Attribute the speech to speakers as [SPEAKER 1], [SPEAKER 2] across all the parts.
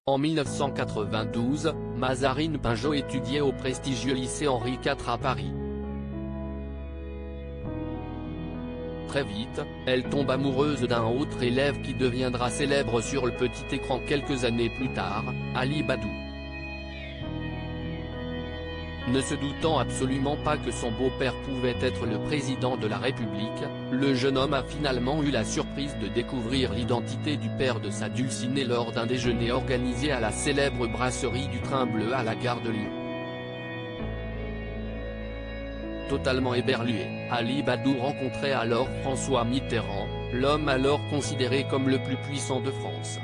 [SPEAKER 1] En 1992, Mazarine Pinjot étudiait au prestigieux lycée Henri IV à Paris. Très vite, elle tombe amoureuse d'un autre élève qui deviendra célèbre sur le petit écran quelques années plus tard, Ali Badou. Ne se doutant absolument pas que son beau-père pouvait être le président de la République, le jeune homme a finalement eu la surprise de découvrir l'identité du père de sa dulcinée lors d'un déjeuner organisé à la célèbre brasserie du Train Bleu à la gare de Lyon. Totalement éberlué, Ali Badou rencontrait alors François Mitterrand, l'homme alors considéré comme le plus puissant de France.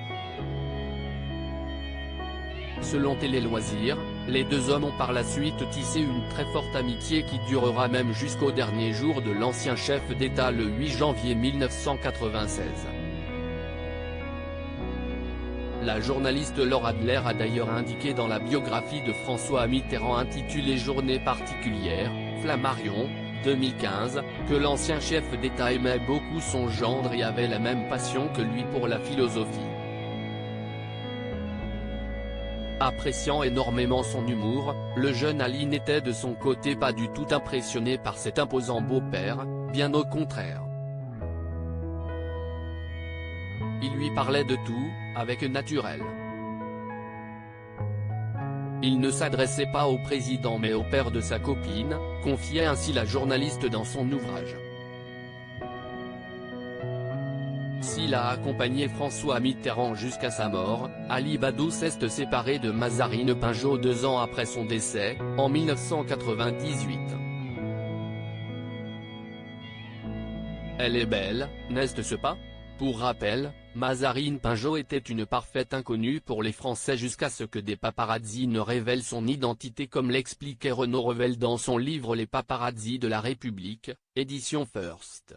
[SPEAKER 1] Selon Télé Loisirs, les deux hommes ont par la suite tissé une très forte amitié qui durera même jusqu'au dernier jour de l'ancien chef d'État le 8 janvier 1996. La journaliste Laure Adler a d'ailleurs indiqué dans la biographie de François Mitterrand intitulée Journée particulière, Flammarion, 2015, que l'ancien chef d'État aimait beaucoup son gendre et avait la même passion que lui pour la philosophie. Appréciant énormément son humour, le jeune Ali n'était de son côté pas du tout impressionné par cet imposant beau-père, bien au contraire. Il lui parlait de tout, avec naturel. Il ne s'adressait pas au président mais au père de sa copine, confiait ainsi la journaliste dans son ouvrage. S'il a accompagné François Mitterrand jusqu'à sa mort, Ali Badou s'est séparé de Mazarine Pinjot 2 ans après son décès, en 1998. Elle est belle, n'est-ce pas? Pour rappel, Mazarine Pinjot était une parfaite inconnue pour les Français jusqu'à ce que des paparazzis ne révèlent son identité comme l'expliquait Renaud Revel dans son livre Les paparazzis de la République, édition First.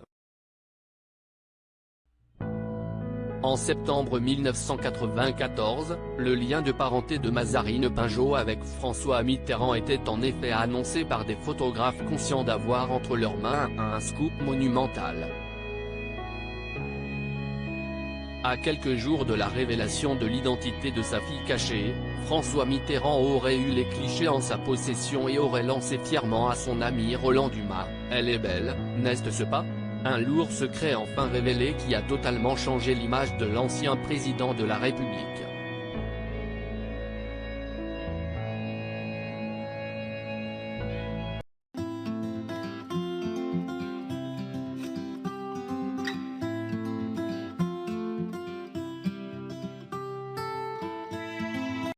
[SPEAKER 1] En septembre 1994, le lien de parenté de Mazarine Pinjot avec François Mitterrand était en effet annoncé par des photographes conscients d'avoir entre leurs mains un scoop monumental. À quelques jours de la révélation de l'identité de sa fille cachée, François Mitterrand aurait eu les clichés en sa possession et aurait lancé fièrement à son ami Roland Dumas, « Elle est belle, n'est-ce pas ?» Un lourd secret enfin révélé qui a totalement changé l'image de l'ancien président de la République.